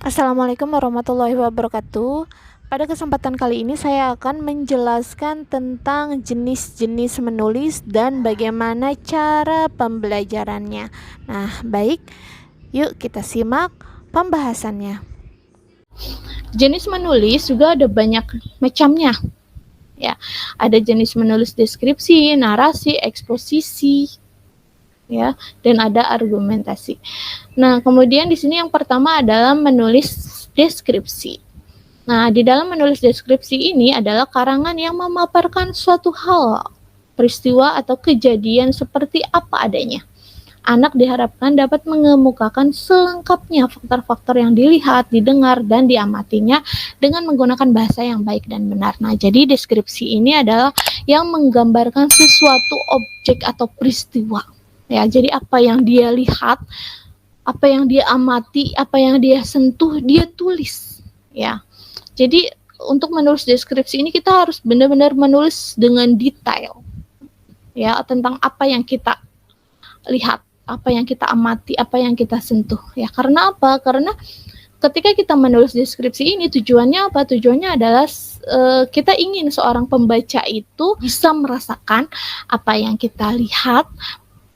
Assalamualaikum warahmatullahi wabarakatuh. Pada kesempatan kali ini saya akan menjelaskan tentang jenis-jenis menulis dan bagaimana cara pembelajarannya. Nah, baik, yuk kita simak pembahasannya. Jenis menulis juga ada banyak macamnya. Ya, ada jenis menulis deskripsi, narasi, eksposisi, ya, dan ada argumentasi. Nah, kemudian di sini yang pertama adalah menulis deskripsi. Nah, di dalam menulis deskripsi ini adalah karangan yang memaparkan suatu hal, peristiwa atau kejadian seperti apa adanya. Anak diharapkan dapat mengemukakan selengkapnya faktor-faktor yang dilihat, didengar, dan diamatinya dengan menggunakan bahasa yang baik dan benar. Nah, jadi deskripsi ini adalah yang menggambarkan sesuatu objek atau peristiwa. Ya, jadi apa yang dia lihat, apa yang dia amati, apa yang dia sentuh, dia tulis. Ya, jadi untuk menulis deskripsi ini kita harus benar-benar menulis dengan detail, ya, tentang apa yang kita lihat, apa yang kita amati, apa yang kita sentuh. Ya, karena apa? Karena ketika kita menulis deskripsi ini tujuannya apa? Tujuannya adalah kita ingin seorang pembaca itu bisa merasakan apa yang kita lihat,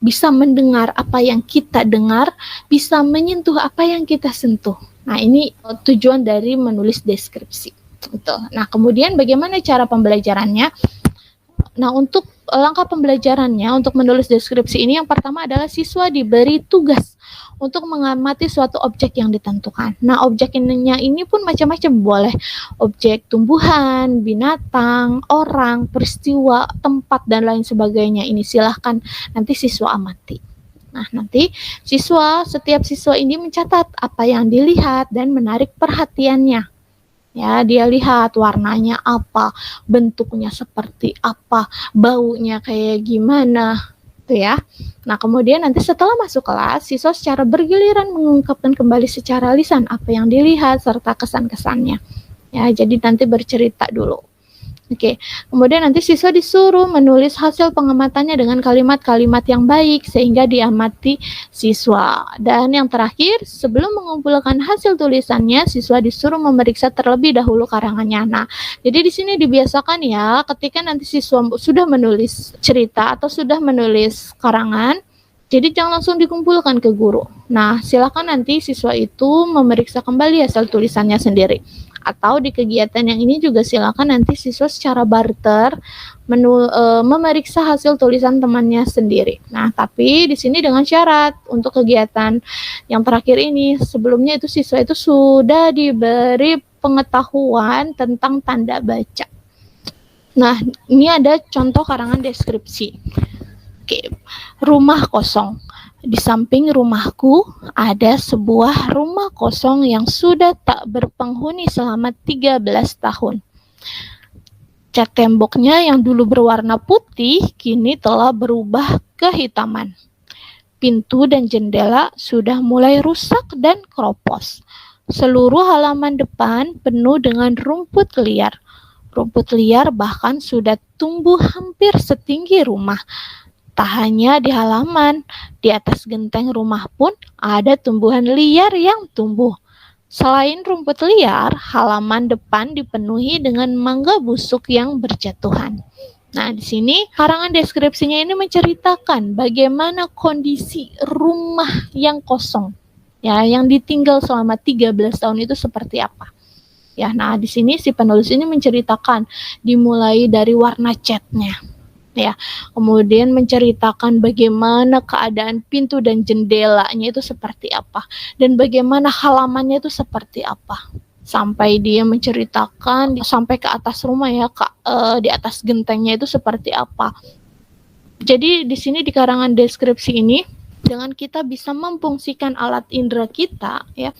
bisa mendengar apa yang kita dengar, bisa menyentuh apa yang kita sentuh. Nah, ini tujuan dari menulis deskripsi. Betul. Nah, kemudian bagaimana cara pembelajarannya? Nah, untuk langkah pembelajarannya untuk menulis deskripsi ini yang pertama adalah siswa diberi tugas untuk mengamati suatu objek yang ditentukan. Nah, objeknya ini pun macam-macam, boleh objek tumbuhan, binatang, orang, peristiwa, tempat, dan lain sebagainya. Ini silahkan nanti siswa amati. Nah, nanti setiap siswa ini mencatat apa yang dilihat dan menarik perhatiannya. Ya, dia lihat warnanya apa, bentuknya seperti apa, baunya kayak gimana, tuh ya. Nah, kemudian nanti setelah masuk kelas, siswa secara bergiliran mengungkapkan kembali secara lisan apa yang dilihat serta kesan-kesannya. Ya, jadi nanti bercerita dulu. Oke, kemudian nanti siswa disuruh menulis hasil pengamatannya dengan kalimat-kalimat yang baik sehingga diamati siswa. Dan yang terakhir, sebelum mengumpulkan hasil tulisannya, siswa disuruh memeriksa terlebih dahulu karangannya. Nah, jadi di sini dibiasakan ya, ketika nanti siswa sudah menulis cerita atau sudah menulis karangan, jadi jangan langsung dikumpulkan ke guru. Nah, silakan nanti siswa itu memeriksa kembali hasil tulisannya sendiri. Atau di kegiatan yang ini juga silakan nanti siswa secara barter memeriksa hasil tulisan temannya sendiri. Nah, tapi di sini dengan syarat untuk kegiatan yang terakhir ini, sebelumnya itu siswa itu sudah diberi pengetahuan tentang tanda baca. Nah, ini ada contoh karangan deskripsi. Oke, rumah kosong. Di samping rumahku ada sebuah rumah kosong yang sudah tak berpenghuni selama 13 tahun. Cat temboknya yang dulu berwarna putih kini telah berubah kehitaman. Pintu dan jendela sudah mulai rusak dan keropos. Seluruh halaman depan penuh dengan rumput liar. Rumput liar bahkan sudah tumbuh hampir setinggi rumah. Tak hanya di halaman, di atas genteng rumah pun ada tumbuhan liar yang tumbuh. Selain rumput liar, halaman depan dipenuhi dengan mangga busuk yang berjatuhan. Nah, di sini karangan deskripsinya ini menceritakan bagaimana kondisi rumah yang kosong, ya, yang ditinggal selama 13 tahun itu seperti apa. Ya, nah di sini si penulis ini menceritakan dimulai dari warna catnya. Ya, kemudian menceritakan bagaimana keadaan pintu dan jendelanya itu seperti apa dan bagaimana halamannya itu seperti apa, sampai dia menceritakan sampai ke atas rumah ya, di atas gentengnya itu seperti apa. Jadi di sini di karangan deskripsi ini dengan kita bisa memfungsikan alat indera kita ya,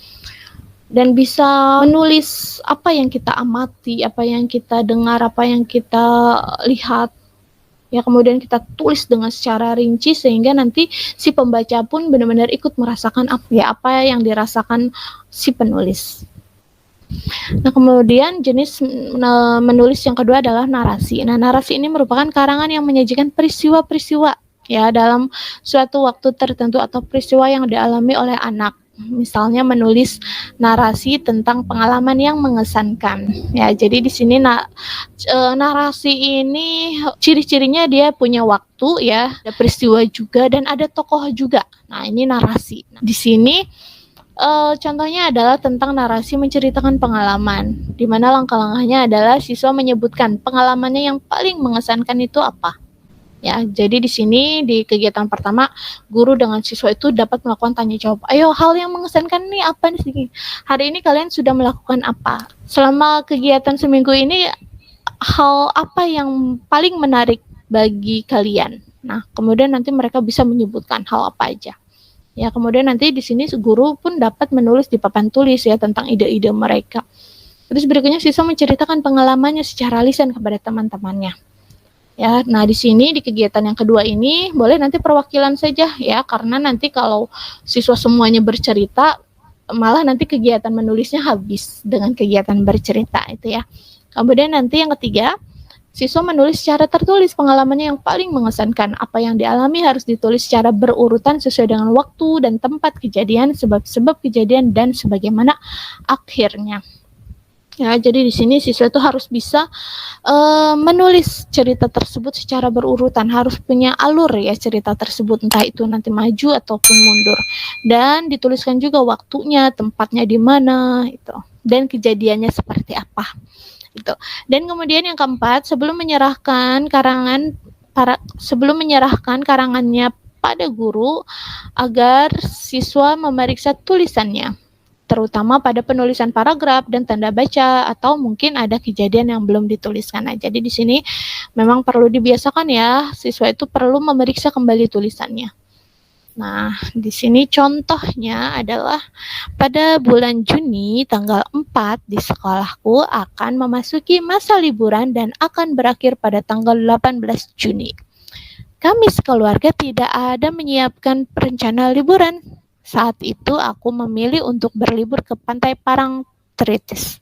dan bisa menulis apa yang kita amati, apa yang kita dengar, apa yang kita lihat. Ya, kemudian kita tulis dengan secara rinci sehingga nanti si pembaca pun benar-benar ikut merasakan apa yang dirasakan si penulis. Nah, kemudian jenis menulis yang kedua adalah narasi. Nah, narasi ini merupakan karangan yang menyajikan peristiwa-peristiwa ya dalam suatu waktu tertentu atau peristiwa yang dialami oleh anak. Misalnya menulis narasi tentang pengalaman yang mengesankan. Ya, jadi di sini narasi ini ciri-cirinya dia punya waktu ya, ada peristiwa juga dan ada tokoh juga. Nah, ini narasi. Nah, di sini contohnya adalah tentang narasi menceritakan pengalaman, di mana langkah-langkahnya adalah siswa menyebutkan pengalamannya yang paling mengesankan itu apa. Ya, jadi di sini di kegiatan pertama, guru dengan siswa itu dapat melakukan tanya jawab. Ayo, hal yang mengesankan nih apa nih? Hari ini kalian sudah melakukan apa? Selama kegiatan seminggu ini, hal apa yang paling menarik bagi kalian? Nah, kemudian nanti mereka bisa menyebutkan hal apa aja. Ya, kemudian nanti di sini guru pun dapat menulis di papan tulis ya tentang ide-ide mereka. Terus berikutnya siswa menceritakan pengalamannya secara lisan kepada teman-temannya. Ya, nah di sini di kegiatan yang kedua ini boleh nanti perwakilan saja ya, karena nanti kalau siswa semuanya bercerita malah nanti kegiatan menulisnya habis dengan kegiatan bercerita itu ya. Kemudian nanti yang ketiga, siswa menulis secara tertulis pengalamannya yang paling mengesankan. Apa yang dialami harus ditulis secara berurutan sesuai dengan waktu dan tempat kejadian, sebab-sebab kejadian dan sebagaimana akhirnya. Ya, jadi di sini siswa itu harus bisa menulis cerita tersebut secara berurutan, harus punya alur ya cerita tersebut, entah itu nanti maju ataupun mundur. Dan dituliskan juga waktunya, tempatnya di mana itu, dan kejadiannya seperti apa. Itu. Dan kemudian yang keempat, sebelum menyerahkan karangannya pada guru agar siswa memeriksa tulisannya, terutama pada penulisan paragraf dan tanda baca, atau mungkin ada kejadian yang belum dituliskan. Nah, jadi di sini memang perlu dibiasakan ya, siswa itu perlu memeriksa kembali tulisannya. Nah, di sini contohnya adalah pada bulan Juni tanggal 4 di sekolahku akan memasuki masa liburan dan akan berakhir pada tanggal 18 Juni. Kami sekeluarga tidak ada menyiapkan rencana liburan. Saat itu aku memilih untuk berlibur ke pantai Parangtritis.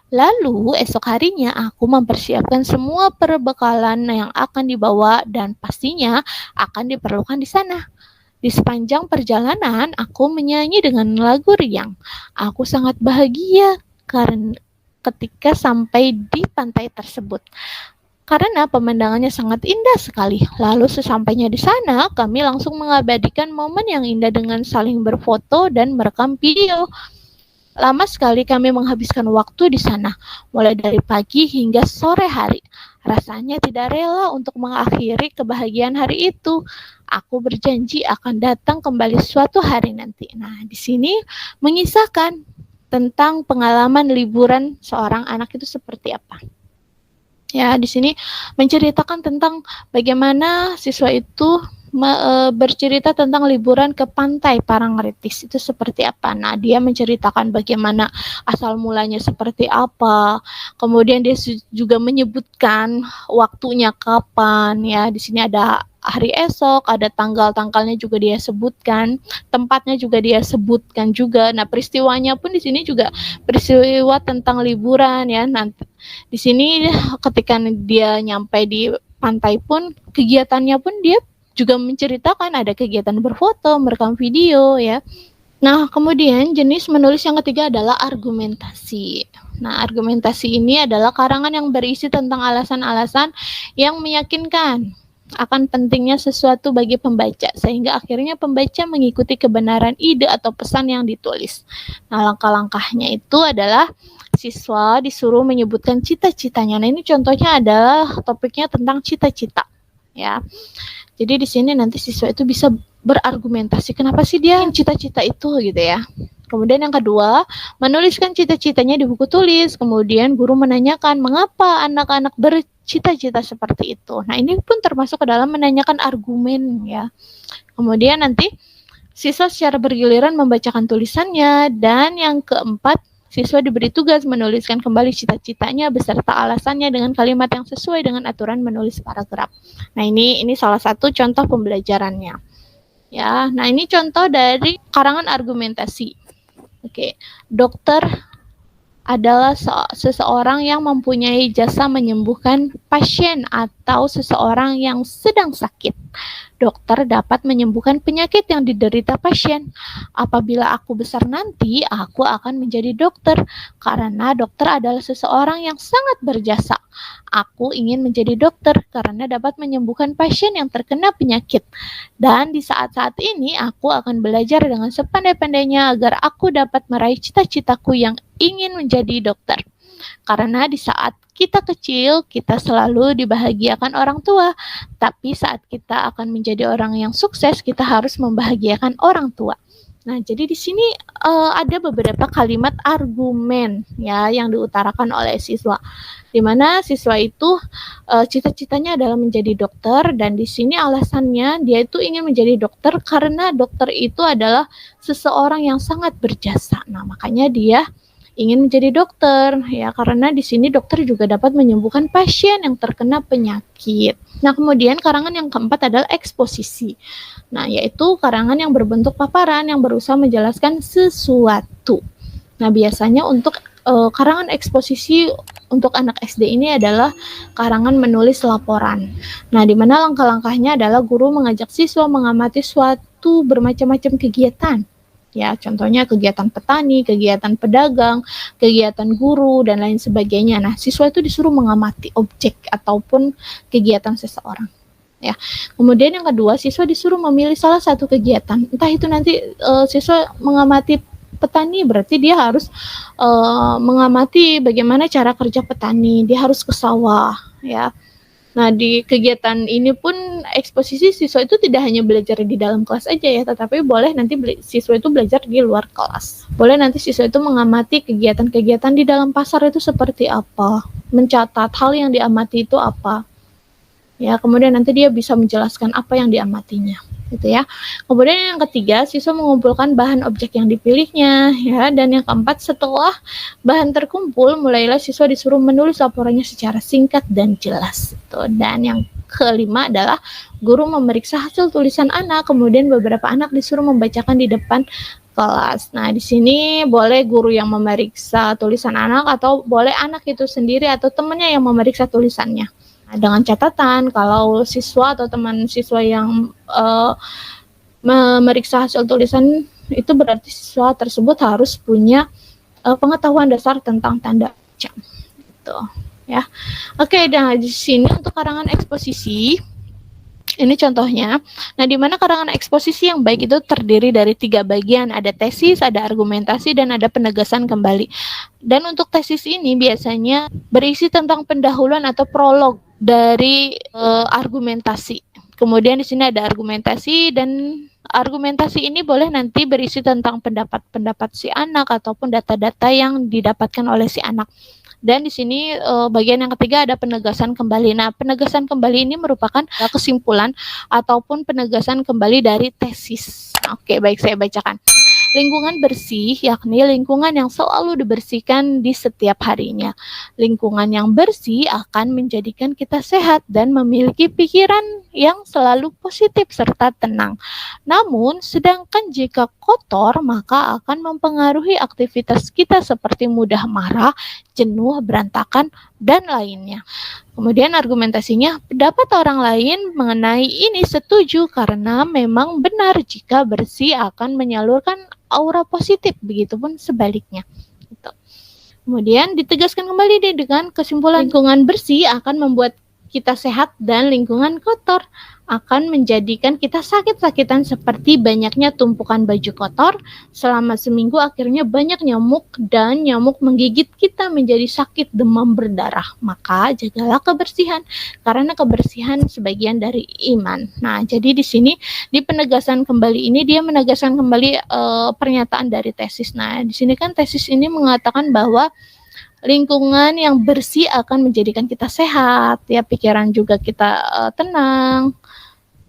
Lalu esok harinya aku mempersiapkan semua perbekalan yang akan dibawa dan pastinya akan diperlukan di sana. Di sepanjang perjalanan aku menyanyi dengan lagu riang. Aku sangat bahagia karena ketika sampai di pantai tersebut, karena pemandangannya sangat indah sekali. Lalu sesampainya di sana, kami langsung mengabadikan momen yang indah dengan saling berfoto dan merekam video. Lama sekali kami menghabiskan waktu di sana, mulai dari pagi hingga sore hari. Rasanya tidak rela untuk mengakhiri kebahagiaan hari itu. Aku berjanji akan datang kembali suatu hari nanti. Nah, di sini mengisahkan tentang pengalaman liburan seorang anak itu seperti apa. Ya, di sini menceritakan tentang bagaimana siswa itu bercerita tentang liburan ke pantai Parangtritis itu seperti apa. Nah, dia menceritakan bagaimana asal mulanya seperti apa. Kemudian dia juga menyebutkan waktunya kapan ya. Di sini ada hari esok, ada tanggal-tanggalnya juga dia sebutkan, tempatnya juga dia sebutkan juga. Nah, peristiwanya pun di sini juga peristiwa tentang liburan ya. Nanti di sini ketika dia nyampe di pantai pun kegiatannya pun dia juga menceritakan ada kegiatan berfoto, merekam video ya. Nah, kemudian jenis menulis yang ketiga adalah argumentasi. Nah, argumentasi ini adalah karangan yang berisi tentang alasan-alasan yang meyakinkan akan pentingnya sesuatu bagi pembaca, sehingga akhirnya pembaca mengikuti kebenaran ide atau pesan yang ditulis. Nah, langkah-langkahnya itu adalah siswa disuruh menyebutkan cita-citanya. Nah, ini contohnya adalah topiknya tentang cita-cita ya. Jadi di sini nanti siswa itu bisa berargumentasi kenapa sih dia cita-cita itu gitu ya. Kemudian yang kedua, menuliskan cita-citanya di buku tulis. Kemudian guru menanyakan mengapa anak-anak bercita-cita seperti itu. Nah, ini pun termasuk ke dalam menanyakan argumen ya. Kemudian nanti siswa secara bergiliran membacakan tulisannya. Dan yang keempat, siswa diberi tugas menuliskan kembali cita-citanya beserta alasannya dengan kalimat yang sesuai dengan aturan menulis paragraf. Nah, ini salah satu contoh pembelajarannya. Ya, nah ini contoh dari karangan argumentasi. Oke, dokter adalah seseorang yang mempunyai jasa menyembuhkan pasien atau seseorang yang sedang sakit. dokter dapat menyembuhkan penyakit yang diderita pasien. Apabila aku besar nanti, aku akan menjadi dokter karena dokter adalah seseorang yang sangat berjasa. Aku ingin menjadi dokter karena dapat menyembuhkan pasien yang terkena penyakit. Dan di saat-saat ini aku akan belajar dengan sepandai-pandainya agar aku dapat meraih cita-citaku yang ingin menjadi dokter. Karena di saat kita kecil, kita selalu dibahagiakan orang tua. Tapi saat kita akan menjadi orang yang sukses, kita harus membahagiakan orang tua. Nah, jadi di sini ada beberapa kalimat argumen ya yang diutarakan oleh siswa. Di mana siswa itu cita-citanya adalah menjadi dokter dan di sini alasannya dia itu ingin menjadi dokter karena dokter itu adalah seseorang yang sangat berjasa. Nah, makanya dia ingin menjadi dokter ya karena di sini dokter juga dapat menyembuhkan pasien yang terkena penyakit. Nah, kemudian karangan yang keempat adalah eksposisi. Nah, yaitu karangan yang berbentuk paparan yang berusaha menjelaskan sesuatu. Nah, biasanya untuk karangan eksposisi untuk anak SD ini adalah karangan menulis laporan. Nah, di mana langkah-langkahnya adalah guru mengajak siswa mengamati suatu bermacam-macam kegiatan. Ya, contohnya kegiatan petani, kegiatan pedagang, kegiatan guru, dan lain sebagainya. Nah, siswa itu disuruh mengamati objek ataupun kegiatan seseorang. Ya, kemudian yang kedua, siswa disuruh memilih salah satu kegiatan. Entah itu nanti siswa mengamati petani, berarti dia harus mengamati bagaimana cara kerja petani. Dia harus ke sawah, ya. Nah, di kegiatan ini pun eksposisi siswa itu tidak hanya belajar di dalam kelas aja ya, tetapi boleh nanti siswa itu belajar di luar kelas. Boleh nanti siswa itu mengamati kegiatan-kegiatan di dalam pasar itu seperti apa, mencatat hal yang diamati itu apa. Ya, kemudian nanti dia bisa menjelaskan apa yang diamatinya, gitu ya. Kemudian yang ketiga, siswa mengumpulkan bahan objek yang dipilihnya, ya. Dan yang keempat, setelah bahan terkumpul, mulailah siswa disuruh menulis laporannya secara singkat dan jelas. Gitu. Dan yang kelima adalah guru memeriksa hasil tulisan anak, kemudian beberapa anak disuruh membacakan di depan kelas. Nah, di sini boleh guru yang memeriksa tulisan anak atau boleh anak itu sendiri atau temannya yang memeriksa tulisannya. Dengan catatan kalau siswa atau teman siswa yang memeriksa hasil tulisan itu berarti siswa tersebut harus punya pengetahuan dasar tentang tanda baca, gitu ya. Oke, dan di sini untuk karangan eksposisi ini contohnya. Nah, di mana karangan eksposisi yang baik itu terdiri dari 3 bagian, ada tesis, ada argumentasi, dan ada penegasan kembali. Dan untuk tesis ini biasanya berisi tentang pendahuluan atau prolog dari argumentasi. Kemudian di sini ada argumentasi dan argumentasi ini boleh nanti berisi tentang pendapat-pendapat si anak ataupun data-data yang didapatkan oleh si anak. Dan di sini bagian yang ketiga ada penegasan kembali. Nah, penegasan kembali ini merupakan kesimpulan ataupun penegasan kembali dari tesis. Oke, baik, saya bacakan. Lingkungan bersih, yakni lingkungan yang selalu dibersihkan di setiap harinya. Lingkungan yang bersih akan menjadikan kita sehat dan memiliki pikiran yang selalu positif serta tenang. Namun, sedangkan jika kotor, maka akan mempengaruhi aktivitas kita seperti mudah marah, jenuh, berantakan, dan lainnya. Kemudian argumentasinya, pendapat orang lain mengenai ini setuju karena memang benar jika bersih akan menyalurkan aura positif, begitupun sebaliknya. Gitu. Kemudian ditegaskan kembali dengan kesimpulan lingkungan bersih akan membuat kita sehat dan lingkungan kotor akan menjadikan kita sakit-sakitan seperti banyaknya tumpukan baju kotor. Selama seminggu akhirnya banyak nyamuk dan nyamuk menggigit kita menjadi sakit, demam, berdarah. Maka jagalah kebersihan karena kebersihan sebagian dari iman. Nah, jadi di sini di penegasan kembali ini dia menegaskan kembali pernyataan dari tesis. Nah, di sini kan tesis ini mengatakan bahwa lingkungan yang bersih akan menjadikan kita sehat, ya, pikiran juga kita tenang.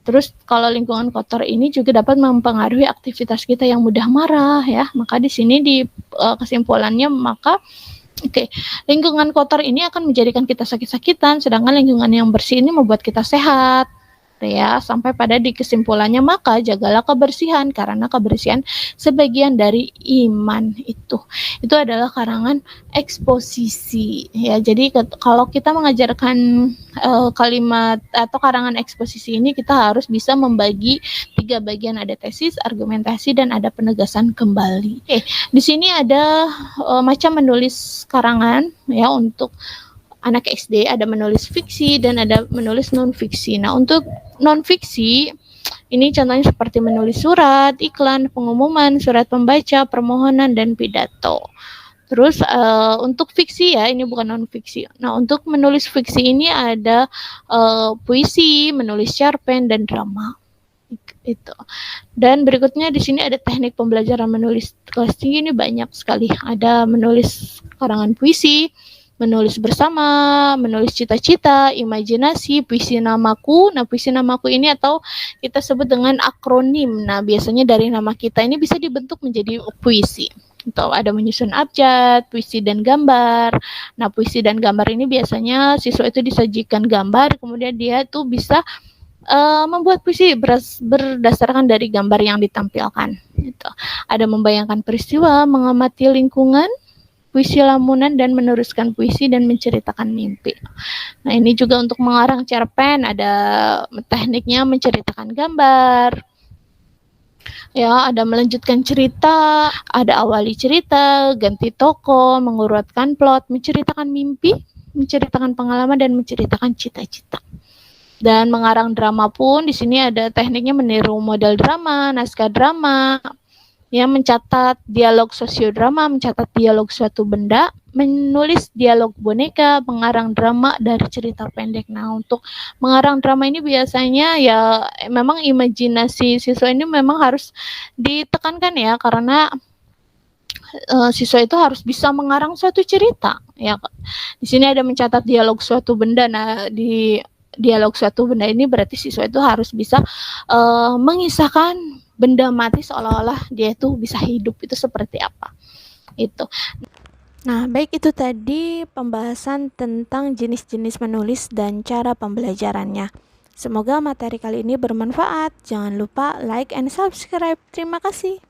Terus kalau lingkungan kotor ini juga dapat mempengaruhi aktivitas kita yang mudah marah, ya. Maka di sini di kesimpulannya lingkungan kotor ini akan menjadikan kita sakit-sakitan, sedangkan lingkungan yang bersih ini membuat kita sehat. ya, sampai pada di kesimpulannya, maka jagalah kebersihan karena kebersihan sebagian dari iman. Itu adalah karangan eksposisi ya. Jadi kalau kita mengajarkan kalimat atau karangan eksposisi ini, kita harus bisa membagi 3 bagian, ada tesis, argumentasi, dan ada penegasan kembali. Di sini ada macam menulis karangan ya. Untuk anak SD ada menulis fiksi dan ada menulis non fiksi. Nah, untuk non fiksi ini contohnya seperti menulis surat, iklan, pengumuman, surat pembaca, permohonan, dan pidato. Terus untuk fiksi ya, ini bukan non fiksi. Nah, untuk menulis fiksi ini ada puisi, menulis cerpen, dan drama. Itu. Dan berikutnya di sini ada teknik pembelajaran menulis kelas tinggi, ini banyak sekali. Ada menulis karangan puisi, menulis bersama, menulis cita-cita, imajinasi, puisi namaku. Nah, puisi namaku ini atau kita sebut dengan akronim. Nah, biasanya dari nama kita ini bisa dibentuk menjadi puisi. Atau ada menyusun abjad, puisi dan gambar. Nah, puisi dan gambar ini biasanya siswa itu disajikan gambar, kemudian dia tuh bisa membuat puisi berdasarkan dari gambar yang ditampilkan. Gitu. Ada membayangkan peristiwa, mengamati lingkungan, puisi lamunan, dan meneruskan puisi dan menceritakan mimpi. Nah, ini juga untuk mengarang cerpen, ada tekniknya menceritakan gambar. Ya, ada melanjutkan cerita, ada awali cerita, ganti tokoh, mengurutkan plot, menceritakan mimpi, menceritakan pengalaman, dan menceritakan cita-cita. Dan mengarang drama pun di sini ada tekniknya meniru model drama, naskah drama, ya, mencatat dialog sosiodrama, mencatat dialog suatu benda, menulis dialog boneka, mengarang drama dari cerita pendek. Nah, untuk mengarang drama ini biasanya ya memang imajinasi siswa ini memang harus ditekankan ya, karena siswa itu harus bisa mengarang suatu cerita ya. Di sini ada mencatat dialog suatu benda. Nah, di dialog suatu benda ini berarti siswa itu harus bisa mengisahkan benda mati seolah-olah dia itu bisa hidup, itu seperti apa itu. Nah, baik, itu tadi pembahasan tentang jenis-jenis menulis dan cara pembelajarannya. Semoga materi kali ini bermanfaat. Jangan lupa like and subscribe. Terima kasih.